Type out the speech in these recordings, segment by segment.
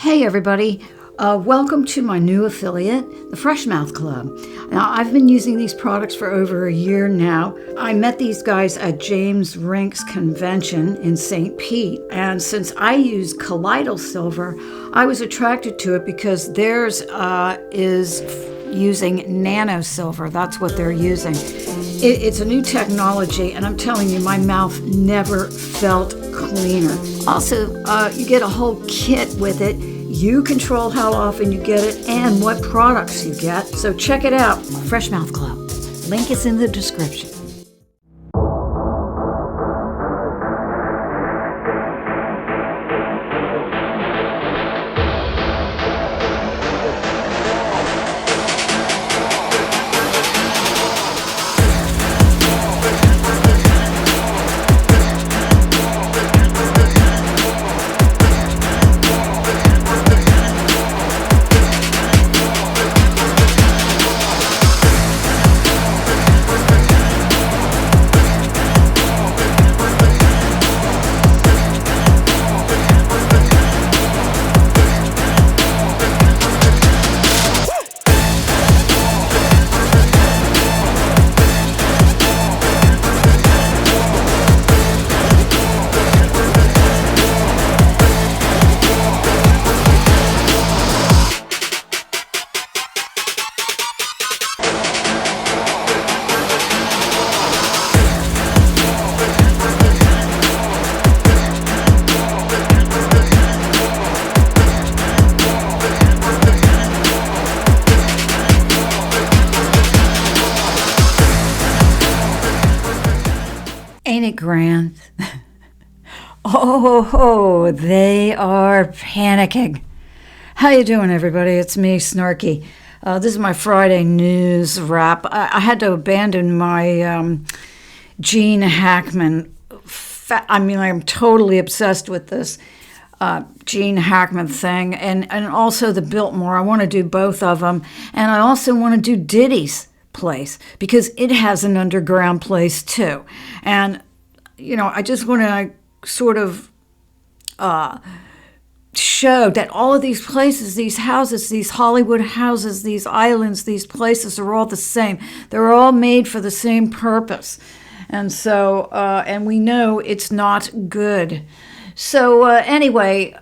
Hey everybody, welcome to my new affiliate, the Freshmouth Club. Now I've been using these products for over a year now. I met these guys at James Rink's convention in St. Pete, and since I use colloidal silver, I was attracted to it because theirs is using nano silver. That's what they're using. It's a new technology, and I'm telling you, my mouth never felt cleaner. Also, you get a whole kit with it. You control how often you get it and what products you get. So check it out, Freshmouth Club. Link is in the description. Ain't it grand? Oh, they are panicking. How you doing, everybody? It's me, Snarky. This is my Friday news wrap. I had to abandon my Gene Hackman. I'm totally obsessed with this Gene Hackman thing, and also the Biltmore. I want to do both of them, and I also want to do Diddy's place because it has an underground place too. And I just want to sort of show that all of these places, these houses, these Hollywood houses, these islands, these places are all the same. They're all made for the same purpose. And so, and we know it's not good. So anyway,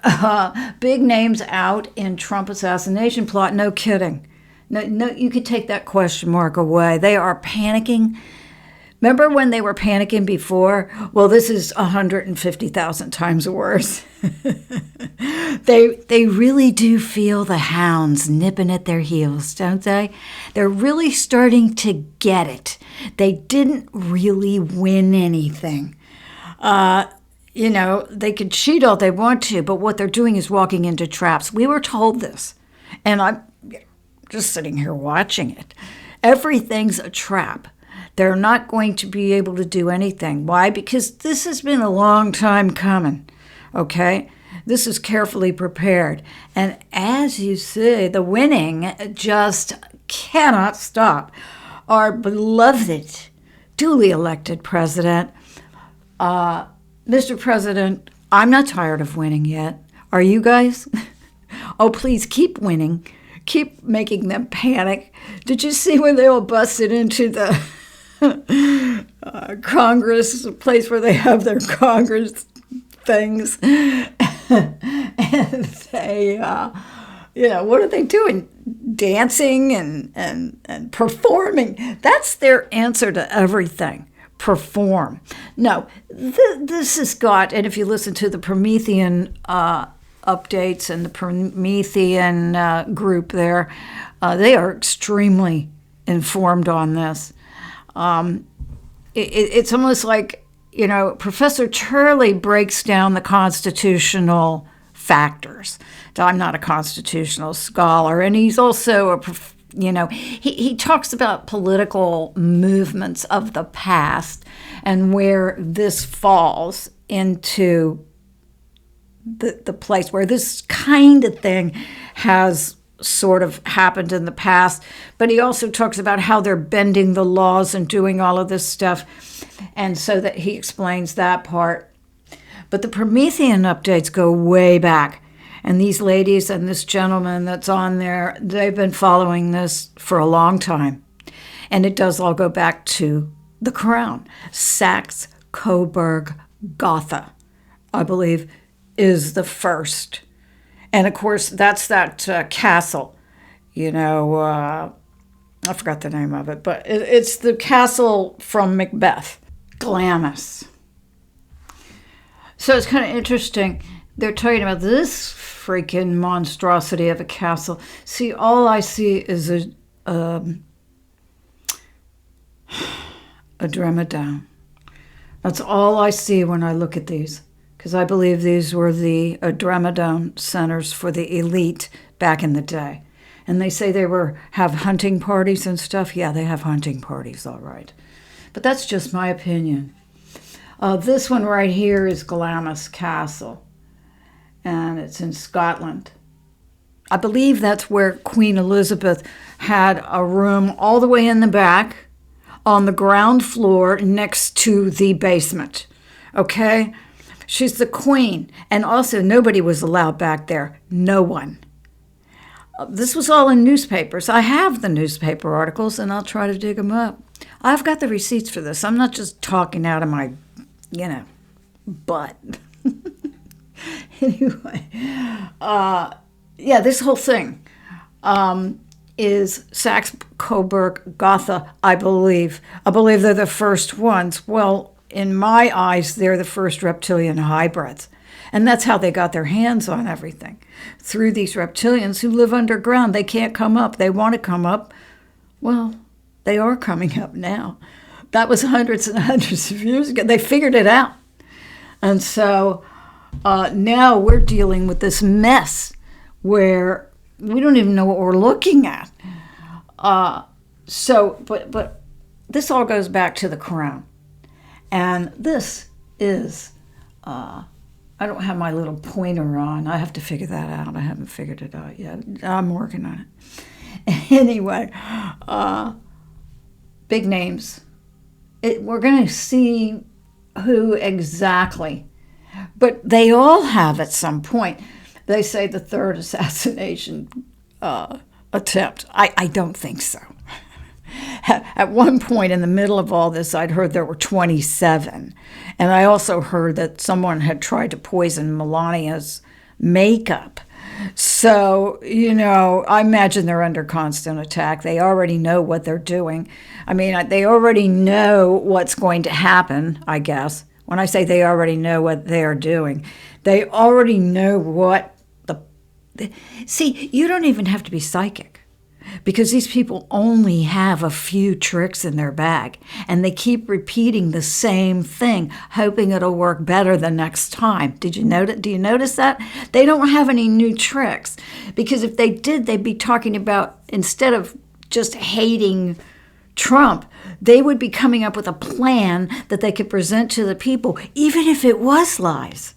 big names out in Trump assassination plot. No kidding. No, you could take that question mark away. They are panicking. Remember when they were panicking before? Well, this is 150,000 times worse. They really do feel the hounds nipping at their heels, don't they? They're really starting to get it. They didn't really win anything. They could cheat all they want to, but what they're doing is walking into traps. We were told this, and I'm just sitting here watching it. Everything's a trap. They're not going to be able to do anything. Why? Because this has been a long time coming, okay? This is carefully prepared. And as you see, the winning just cannot stop. Our beloved, duly elected president, Mr. President, I'm not tired of winning yet. Are you guys? Oh, please keep winning. Keep making them panic. Did you see when they all busted into the Congress, a place where they have their Congress things? And they, what are they doing? Dancing and performing. That's their answer to everything. Perform. No, this has got, and if you listen to the Promethean updates and the Promethean group there, they are extremely informed on this. It's almost like, Professor Turley breaks down the constitutional factors. I'm not a constitutional scholar, and he's also he talks about political movements of the past and where this falls into the place where this kind of thing has sort of happened in the past. But he also talks about how they're bending the laws and doing all of this stuff. And so that he explains that part. But the Promethean updates go way back. And these ladies and this gentleman that's on there, they've been following this for a long time. And it does all go back to the crown. Saxe-Coburg Gotha, I believe, is the first. And of course, that's that castle, I forgot the name of it, but it's the castle from Macbeth, Glamis. So it's kind of interesting. They're talking about this freaking monstrosity of a castle. See, all I see is a dromedone. That's all I see when I look at these, because I believe these were the dromedone centers for the elite back in the day. And they say they have hunting parties and stuff. Yeah, they have hunting parties, all right. But that's just my opinion. This one right here is Glamis Castle, and it's in Scotland. I believe that's where Queen Elizabeth had a room all the way in the back on the ground floor next to the basement, okay? She's the queen, and also nobody was allowed back there, no one. This was all in newspapers. I have the newspaper articles, and I'll try to dig them up. I've got the receipts for this. I'm not just talking out of my, butt. Anyway, this whole thing is Saxe-Coburg Gotha, I believe. I believe they're the first ones. Well, in my eyes, they're the first reptilian hybrids. And that's how they got their hands on everything. Through these reptilians who live underground. They can't come up. They want to come up. Well, they are coming up now. That was hundreds and hundreds of years ago. They figured it out. And so now we're dealing with this mess where we don't even know what we're looking at. But this all goes back to the crown. And this is... I don't have my little pointer on. I have to figure that out. I haven't figured it out yet. I'm working on it. Anyway, big names. We're going to see who exactly. But they all have at some point. They say the third assassination attempt. I don't think so. At one point in the middle of all this, I'd heard there were 27. And I also heard that someone had tried to poison Melania's makeup. So, I imagine they're under constant attack. They already know what they're doing. I mean, they already know what's going to happen, I guess. When I say they already know what they're doing, they already know what See, you don't even have to be psychic. Because these people only have a few tricks in their bag, and they keep repeating the same thing, hoping it'll work better the next time. Do you notice that? They don't have any new tricks, because if they did, they'd be talking about, instead of just hating Trump, they would be coming up with a plan that they could present to the people, even if it was lies.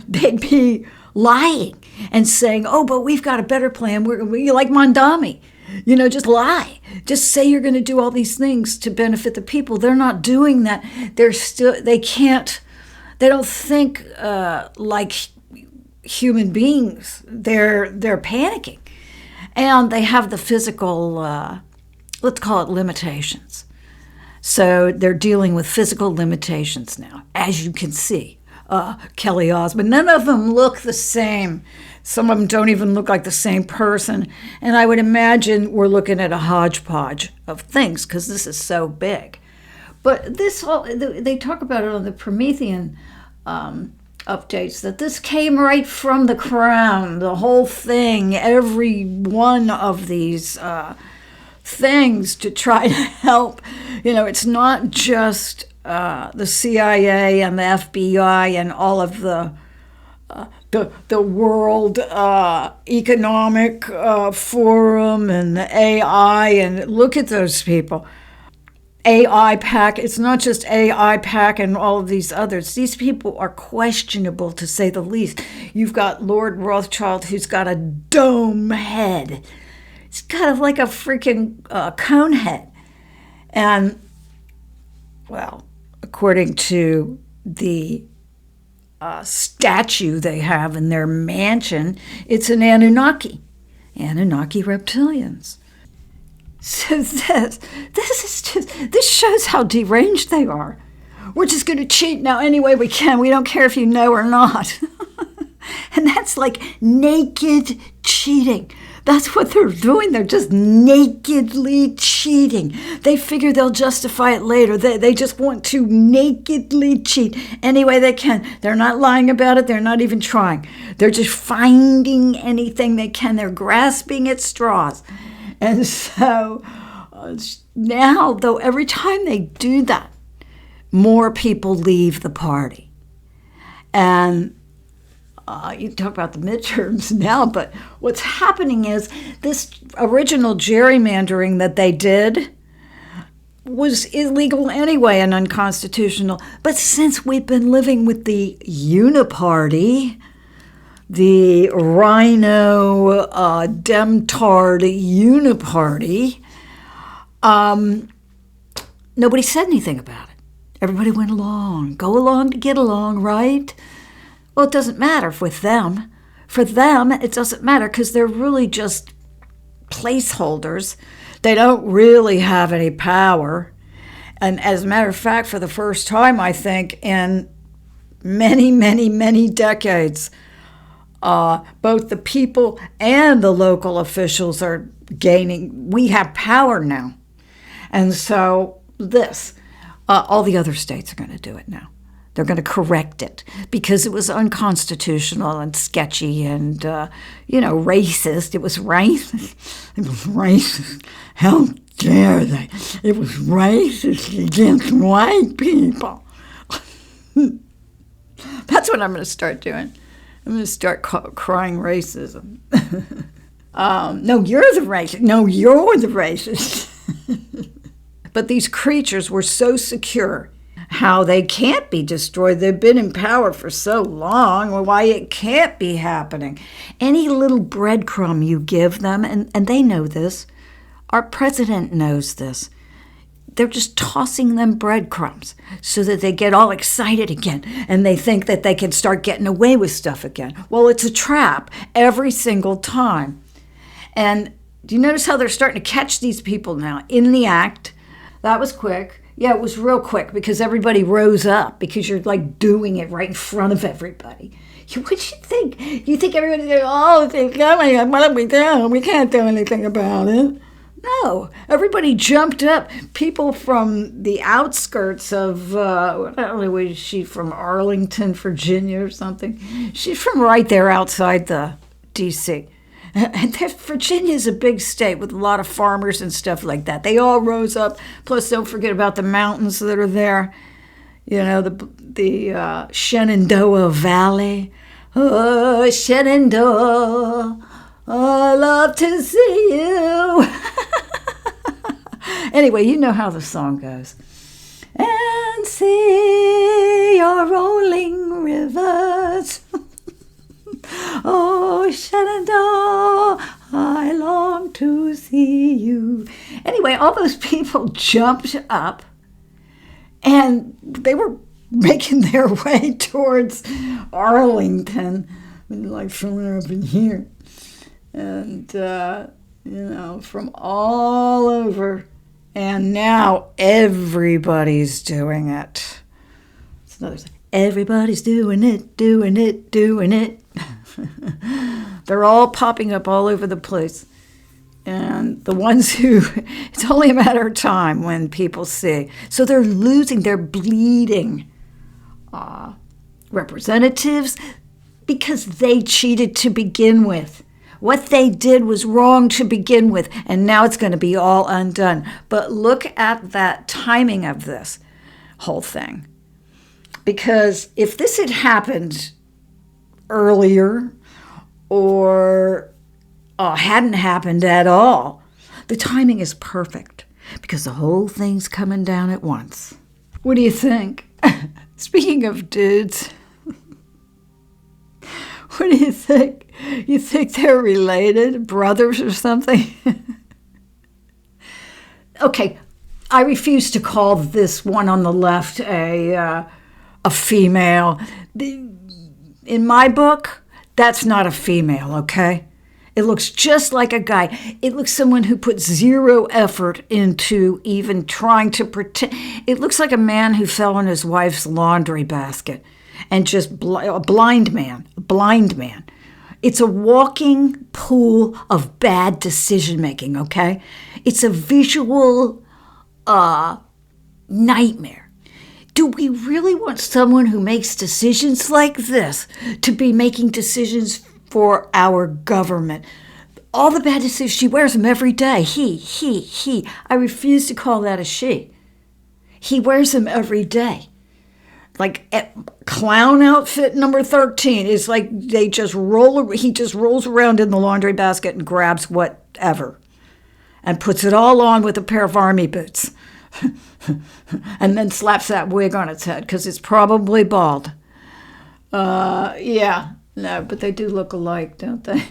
They'd be lying and saying, oh, but we've got a better plan. We're like Mondami. Just lie. Just say you're going to do all these things to benefit the people. They're not doing that. They don't think like human beings. They're panicking. And they have the physical, let's call it limitations. So they're dealing with physical limitations now, as you can see. Kelly Osmond. None of them look the same. Some of them don't even look like the same person. And I would imagine we're looking at a hodgepodge of things because this is so big. But they talk about it on the Promethean updates, that this came right from the crown, the whole thing, every one of these things to try to help. It's not just the CIA and the FBI and all of the World Economic Forum and the AI, and look at those people. AI PAC, it's not just AI PAC and all of these others. These people are questionable, to say the least. You've got Lord Rothschild, who's got a dome head. It's kind of like a freaking cone head. And, well, according to the statue they have in their mansion. It's an Anunnaki reptilians. So this shows how deranged they are. We're just going to cheat now any way we can. We don't care if you know or not. And that's like naked cheating. That's what they're doing. They're just nakedly cheating. They figure they'll justify it later. They just want to nakedly cheat any way they can. They're not lying about it. They're not even trying. They're just finding anything they can. They're grasping at straws. And so now, though, every time they do that, more people leave the party. And you talk about the midterms now, but what's happening is this original gerrymandering that they did was illegal anyway and unconstitutional. But since we've been living with the uniparty, the Rhino Demtard uniparty, nobody said anything about it. Everybody went along. Go along to get along, right? Well, it doesn't matter with them. For them, it doesn't matter because they're really just placeholders. They don't really have any power. And as a matter of fact, for the first time, I think, in many, many, many decades, both the people and the local officials are gaining. We have power now. And so all the other states are going to do it now. They're going to correct it because it was unconstitutional and sketchy and, racist. It was racist. It was racist. How dare they? It was racist against white people. That's what I'm going to start doing. I'm going to start crying racism. No, you're the racist. No, you're the racist. But these creatures were so secure how they can't be destroyed. They've been in power for so long, why it can't be happening. Any little breadcrumb you give them, and they know this, our president knows this, they're just tossing them breadcrumbs so that they get all excited again and they think that they can start getting away with stuff again. Well, it's a trap every single time. And do you notice how they're starting to catch these people now in the act? That was quick. Yeah, it was real quick because everybody rose up because you're like doing it right in front of everybody. What do you think? You think everybody's going, oh, they're coming, what do we do? We can't do anything about it. No, everybody jumped up. People from the outskirts of, I don't know, was she from Arlington, Virginia or something? She's from right there outside the D.C. And Virginia is a big state with a lot of farmers and stuff like that. They all rose up. Plus, don't forget about the mountains that are there. You know, the Shenandoah Valley. Oh, Shenandoah, I love to see you. Anyway, you know how the song goes. And see your rolling rivers. Oh, Shenandoah, I long to see you. Anyway, all those people jumped up and they were making their way towards Arlington, like from up in here. And, from all over. And now everybody's doing it. It's another thing. Everybody's doing it, doing it, doing it. They're all popping up all over the place. And the ones who, it's only a matter of time when people see. So they're bleeding representatives because they cheated to begin with. What they did was wrong to begin with, and now it's going to be all undone. But look at that timing of this whole thing. Because if this had happened earlier or hadn't happened at all, the timing is perfect because the whole thing's coming down at once. What do you think? Speaking of dudes, what do you think? You think they're related, brothers or something? Okay, I refuse to call this one on the left a female. In my book, that's not a female, okay? It looks just like a guy. It looks someone who put zero effort into even trying to pretend. It looks like a man who fell in his wife's laundry basket and just a blind man. It's a walking pool of bad decision-making, okay? It's a visual nightmare. Do we really want someone who makes decisions like this to be making decisions for our government? All the bad decisions, she wears them every day. He. I refuse to call that a she. He wears them every day. Like clown outfit number 13 is like he just rolls around in the laundry basket and grabs whatever and puts it all on with a pair of army boots and then slaps that wig on its head because it's probably bald. Yeah, no, but they do look alike, don't they?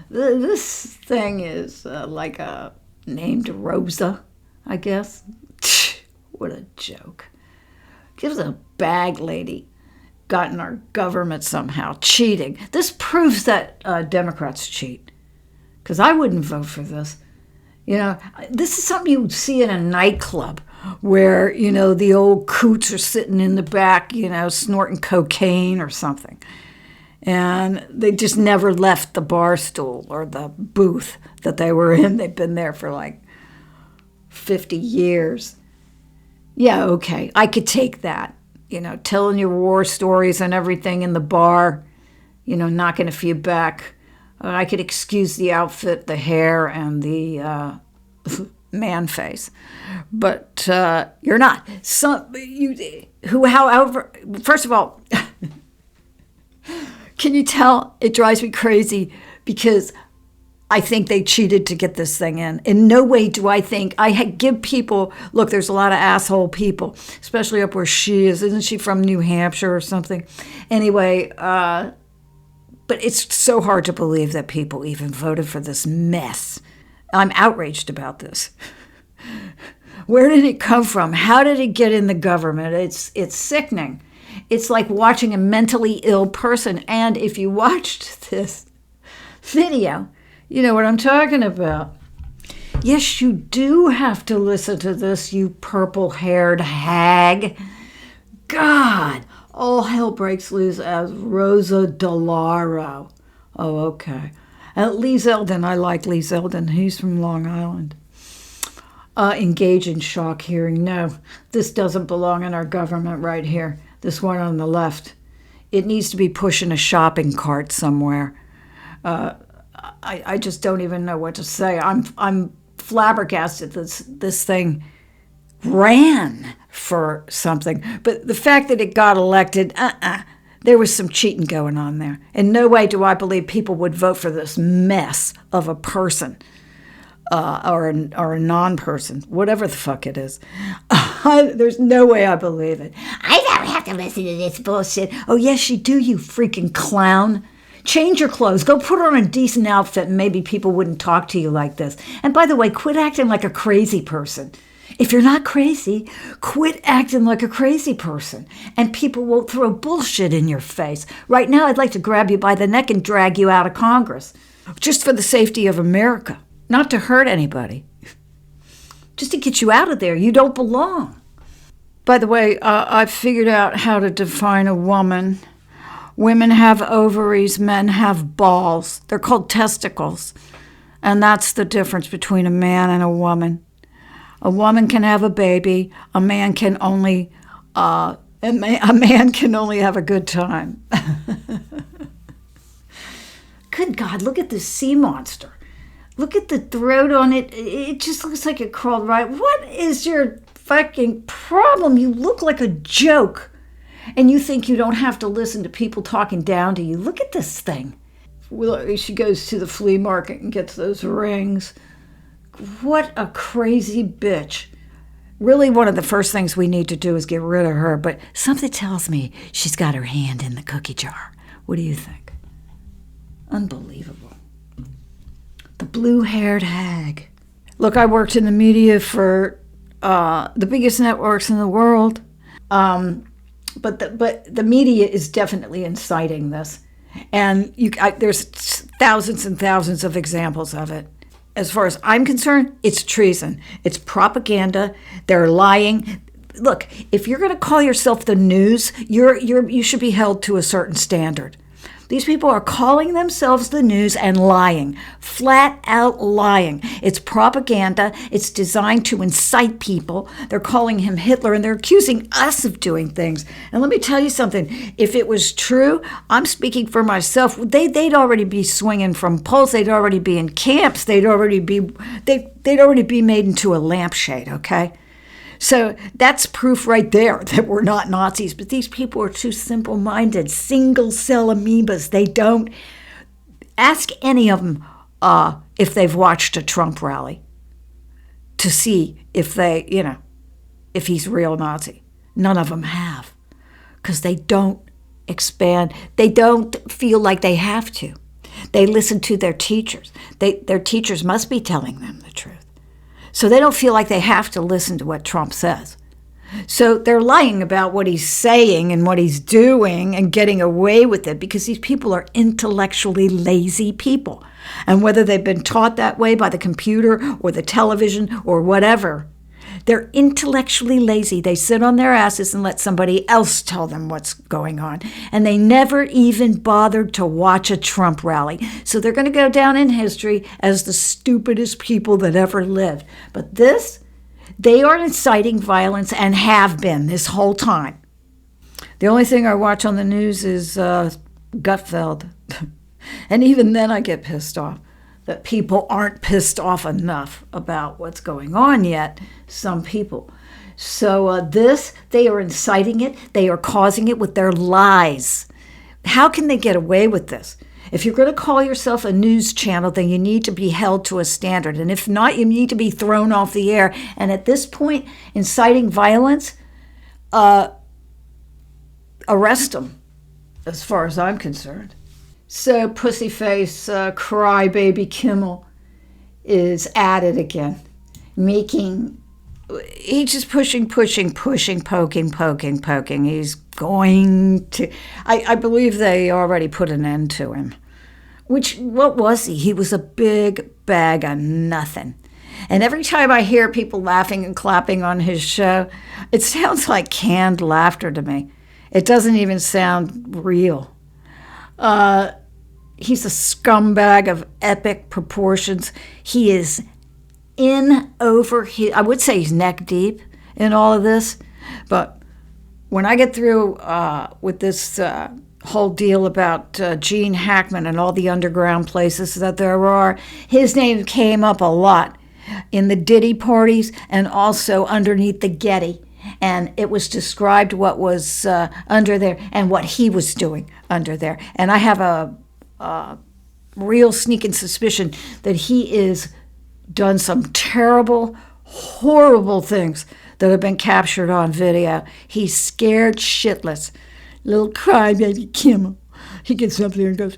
This thing is like named Rosa, I guess. What a joke. Gives a bag lady got in our government somehow, cheating. This proves that Democrats cheat, because I wouldn't vote for this. You know, this is something you would see in a nightclub where, you know, the old coots are sitting in the back, you know, snorting cocaine or something. And they just never left the bar stool or the booth that they were in. They've been there for like 50 years. Yeah, okay, I could take that. You know, telling your war stories and everything in the bar, you know, knocking a few back. I could excuse the outfit, the hair, and the man face. But you're not. However, first of all, can you tell it drives me crazy because I think they cheated to get this thing in. In no way do I think give people, look, there's a lot of asshole people, especially up where she is. Isn't she from New Hampshire or something? Anyway, but it's so hard to believe that people even voted for this mess. I'm outraged about this. Where did it come from? How did it get in the government? It's sickening. It's like watching a mentally ill person. And if you watched this video, you know what I'm talking about. Yes, you do have to listen to this, you purple-haired hag. God, all hell breaks loose as Rosa DeLauro. Oh, okay. Lee Zeldin, I like Lee Zeldin. He's from Long Island. Engage in shock hearing. No, this doesn't belong in our government right here. This one on the left. It needs to be pushing a shopping cart somewhere. I just don't even know what to say. I'm flabbergasted this thing ran for something. But the fact that it got elected, there was some cheating going on there. In no way do I believe people would vote for this mess of a person or a non-person, whatever the fuck it is. There's no way I believe it. I don't have to listen to this bullshit. Oh, yes, you do, you freaking clown. Change your clothes. Go put on a decent outfit and maybe people wouldn't talk to you like this. And by the way, quit acting like a crazy person. If you're not crazy, quit acting like a crazy person. And people won't throw bullshit in your face. Right now, I'd like to grab you by the neck and drag you out of Congress. Just for the safety of America. Not to hurt anybody. Just to get you out of there. You don't belong. By the way, I've figured out how to define a woman. Women have ovaries, men have balls. They're called testicles. And that's the difference between a man and a woman. A woman can have a baby. A man can only have a good time. Good God, look at this sea monster. Look at the throat on it. It just looks like it crawled right. What is your fucking problem? You look like a joke. And you think you don't have to listen to people talking down to you. Look at this thing. She goes to the flea market and gets those rings. What a crazy bitch. Really, one of the first things we need to do is get rid of her. But something tells me she's got her hand in the cookie jar. What do you think? Unbelievable. The blue-haired hag. Look, I worked in the media for the biggest networks in the world. but the media is definitely inciting this. And there's thousands and thousands of examples of it. As far as I'm concerned, it's treason. It's propaganda. They're lying. Look, if you're going to call yourself the news, you should be held to a certain standard. These people are calling themselves the news and lying, flat out lying. It's propaganda. It's designed to incite people. They're calling him Hitler, and they're accusing us of doing things. And let me tell you something. If it was true, I'm speaking for myself. They'd already be swinging from poles. They'd already be in camps. They'd already be made into a lampshade. Okay. So that's proof right there that we're not Nazis. But these people are too simple-minded, single-cell amoebas. They don't ask any of them if they've watched a Trump rally to see if if he's a real Nazi. None of them have, because they don't expand. They don't feel like they have to. They listen to their teachers. Their teachers must be telling them the truth. So they don't feel like they have to listen to what Trump says. So they're lying about what he's saying and what he's doing and getting away with it because these people are intellectually lazy people. And whether they've been taught that way by the computer or the television or whatever, they're intellectually lazy. They sit on their asses and let somebody else tell them what's going on. And they never even bothered to watch a Trump rally. So they're going to go down in history as the stupidest people that ever lived. But they are inciting violence and have been this whole time. The only thing I watch on the news is Gutfeld. And even then I get pissed off that people aren't pissed off enough about what's going on yet, some people. So they are inciting it. They are causing it with their lies. How can they get away with this? If you're going to call yourself a news channel, then you need to be held to a standard. And if not, you need to be thrown off the air. And at this point, inciting violence, arrest them, as far as I'm concerned. So pussyface, crybaby Kimmel is at it again, he's just pushing, poking. He's going to, I believe they already put an end to him. What was he? He was a big bag of nothing. And every time I hear people laughing and clapping on his show, it sounds like canned laughter to me. It doesn't even sound real. He's a scumbag of epic proportions. He is I would say he's neck deep in all of this. But when I get through with this whole deal about Gene Hackman and all the underground places that there are, his name came up a lot in the Diddy parties and also underneath the Getty. And it was described what was under there and what he was doing under there. And I have a real sneaking suspicion that he is done some terrible, horrible things that have been captured on video. He's scared shitless. Little crybaby Kimmel. He gets up there and goes,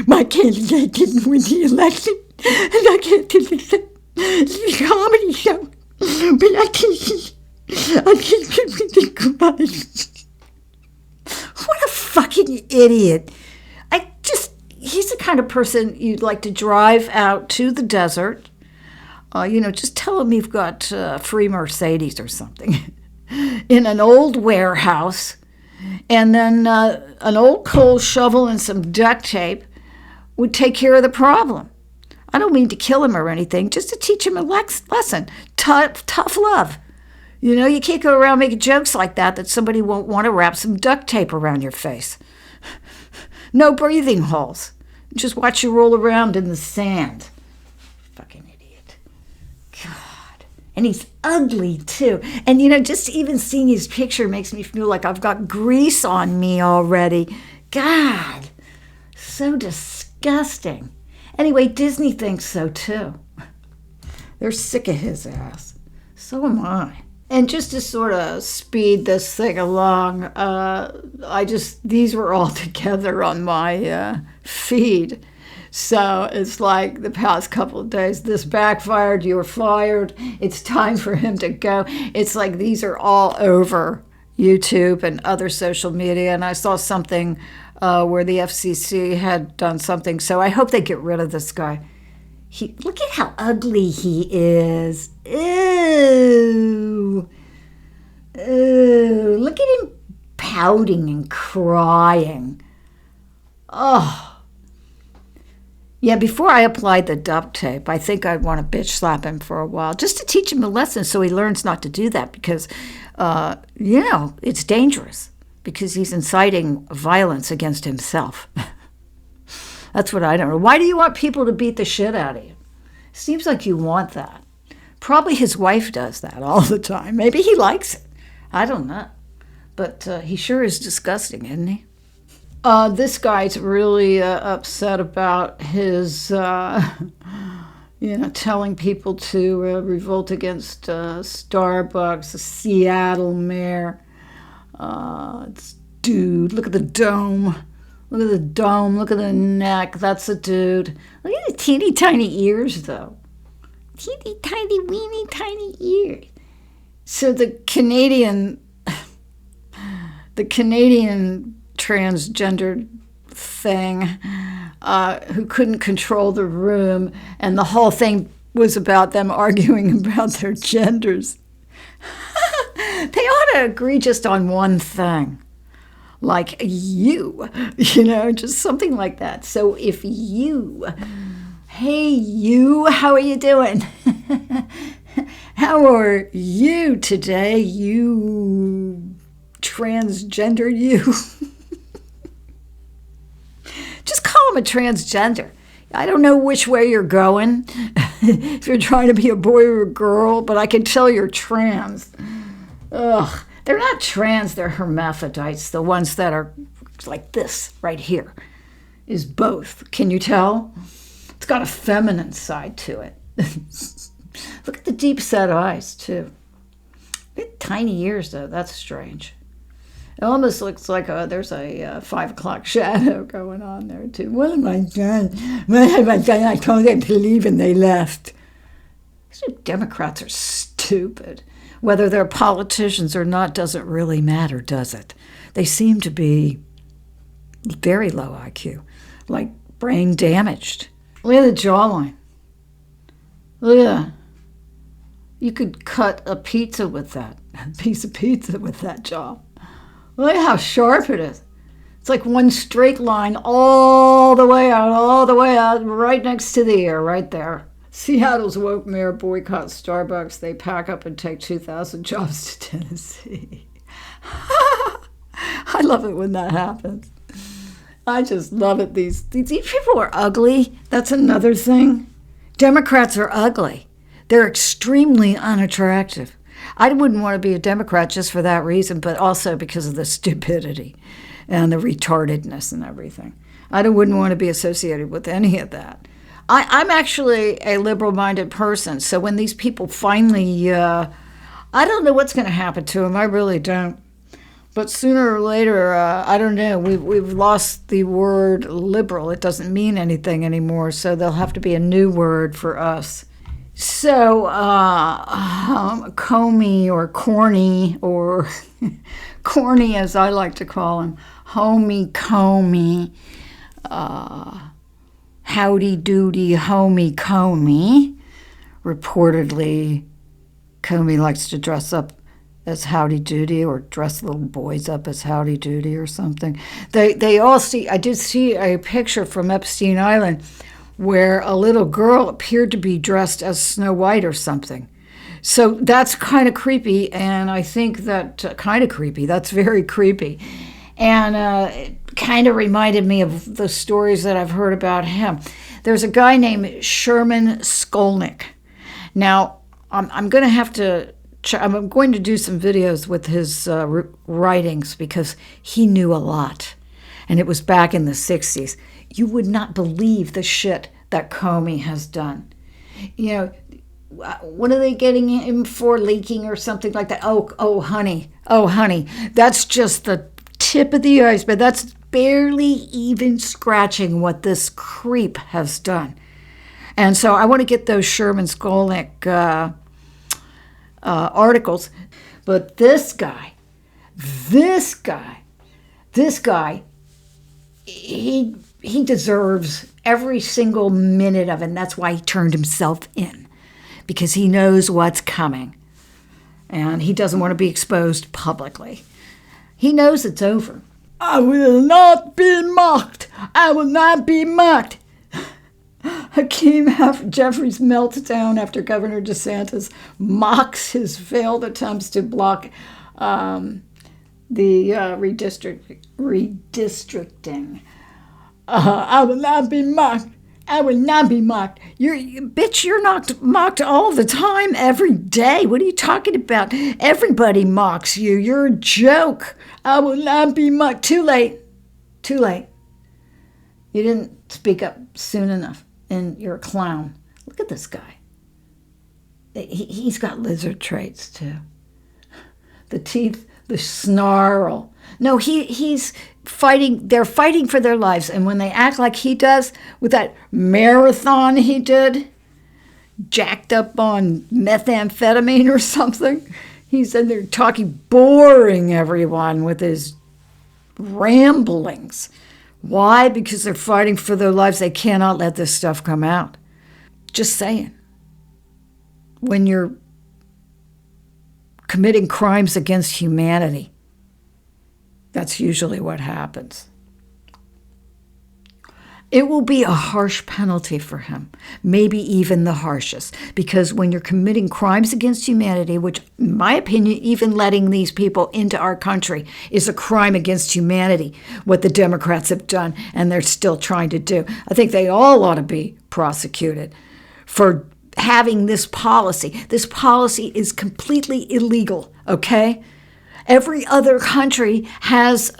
my candidate didn't win the election, and I can't do this. It's a comedy show, but I can't be quiet. What a fucking idiot. He's the kind of person you'd like to drive out to the desert. Just tell him you've got a free Mercedes or something in an old warehouse, and then an old coal shovel and some duct tape would take care of the problem. I don't mean to kill him or anything, just to teach him a lesson. Tough love. You can't go around making jokes like that somebody won't want to wrap some duct tape around your face. No breathing holes. Just watch you roll around in the sand. Fucking idiot. God. And he's ugly, too. And, just even seeing his picture makes me feel like I've got grease on me already. God. So disgusting. Anyway, Disney thinks so, too. They're sick of his ass. So am I. And just to sort of speed this thing along, these were all together on my feed. So it's like the past couple of days, this backfired, you're fired, it's time for him to go. It's like these are all over, YouTube and other social media, and I saw something where the FCC had done something. So I hope they get rid of this guy. Look at how ugly he is. Ew. Ew. Look at him pouting and crying. Oh. Yeah, before I applied the duct tape, I think I'd want to bitch slap him for a while, just to teach him a lesson so he learns not to do that, because, it's dangerous, because he's inciting violence against himself. That's what I don't know. Why do you want people to beat the shit out of you? Seems like you want that. Probably his wife does that all the time. Maybe he likes it. I don't know. But he sure is disgusting, isn't he? This guy's really upset about his, telling people to revolt against Starbucks, the Seattle mayor. Dude, look at the dome. Look at the dome. Look at the neck. That's a dude. Look at the teeny tiny ears, though. Teeny tiny, weeny tiny ears. So the Canadian transgender thing who couldn't control the room, and the whole thing was about them arguing about their genders. They ought to agree just on one thing, like just something like that. So if hey you, how are you doing? How are you today, you transgender you? Just call him a transgender. I don't know which way you're going, if you're trying to be a boy or a girl, but I can tell you're trans. Ugh, they're not trans, they're hermaphrodites. The ones that are like this right here is both. Can you tell? It's got a feminine side to it. Look at the deep set eyes, too. Look at tiny ears, though. That's strange. It almost looks like there's a 5 o'clock shadow going on there, too. What have I done? What have I done? I told them to leave and they left. These Democrats are stupid. Whether they're politicians or not doesn't really matter, does it? They seem to be very low IQ, like brain damaged. Look at the jawline. Look at that. You could cut a pizza with that, a piece of pizza with that jaw. Look at how sharp it is. It's like one straight line all the way out, right next to the ear, right there. Seattle's woke mayor boycotts Starbucks. They pack up and take 2,000 jobs to Tennessee. I love it when that happens. I just love it. These people are ugly. That's another thing. Democrats are ugly. They're extremely unattractive. I wouldn't want to be a Democrat just for that reason, but also because of the stupidity and the retardedness and everything. I wouldn't want to be associated with any of that. I'm actually a liberal-minded person, so when these people finally, I don't know what's going to happen to them. I really don't. But sooner or later, I don't know, we've lost the word liberal. It doesn't mean anything anymore, so there'll have to be a new word for us. So, Comey or Corny, or Corny as I like to call him, Homie Comey, Howdy Doody Homie Comey. Reportedly, Comey likes to dress up as Howdy Doody or dress little boys up as Howdy Doody or something. They all see, I did see a picture from Epstein Island where a little girl appeared to be dressed as Snow White or something. So that's kind of creepy, and I think that, that's very creepy. And it kind of reminded me of the stories that I've heard about him. There's a guy named Sherman Skolnick. Now, I'm going to do some videos with his writings because he knew a lot. And it was back in the 60s. You would not believe the shit that Comey has done. You know, what are they getting him for, leaking or something like that? Oh, honey. That's just the tip of the iceberg. That's barely even scratching what this creep has done. And so I want to get those Sherman Skolnick articles. But this guy, This guy, he deserves every single minute of it, and that's why he turned himself in, because he knows what's coming, and he doesn't want to be exposed publicly. He knows it's over. I will not be mocked. I will not be mocked. Hakeem Jeffries melts down after Governor DeSantis mocks his failed attempts to block the redistricting. I will not be mocked. I will not be mocked. You're not mocked all the time, every day. What are you talking about? Everybody mocks you. You're a joke. I will not be mocked. Too late. Too late. You didn't speak up soon enough, and you're a clown. Look at this guy. He's got lizard traits, too. The teeth, the snarl. No, he's fighting. They're fighting for their lives. And when they act like he does with that marathon he did, jacked up on methamphetamine or something, he's in there talking, boring everyone with his ramblings. Why? Because they're fighting for their lives. They cannot let this stuff come out. Just saying. When you're committing crimes against humanity, that's usually what happens. It will be a harsh penalty for him, maybe even the harshest, because when you're committing crimes against humanity, which, in my opinion, even letting these people into our country is a crime against humanity, what the Democrats have done and they're still trying to do. I think they all ought to be prosecuted for having this policy. This policy is completely illegal, okay? Every other country has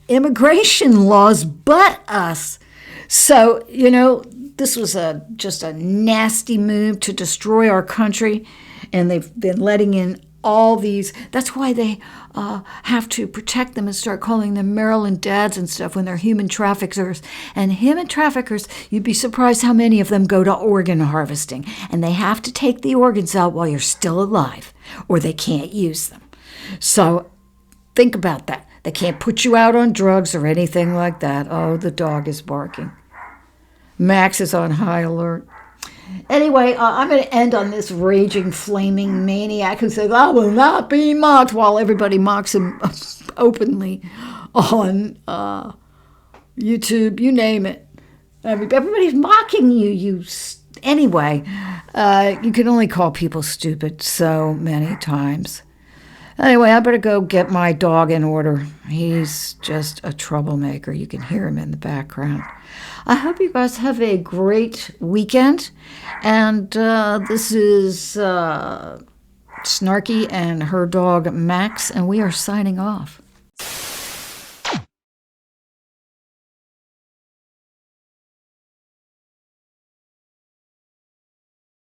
immigration laws but us. So, this was just a nasty move to destroy our country, and they've been letting in all these. That's why they have to protect them and start calling them Maryland dads and stuff when they're human traffickers. And human traffickers, you'd be surprised how many of them go to organ harvesting, and they have to take the organs out while you're still alive, or they can't use them. So think about that. They can't put you out on drugs or anything like that. Oh, the dog is barking. Max is on high alert. Anyway, I'm going to end on this raging, flaming maniac who says, I will not be mocked, while everybody mocks him openly on YouTube, you name it. Everybody's mocking you. Anyway, you can only call people stupid so many times. Anyway, I better go get my dog in order. He's just a troublemaker. You can hear him in the background. I hope you guys have a great weekend. And this is Snarky and her dog, Max, and we are signing off.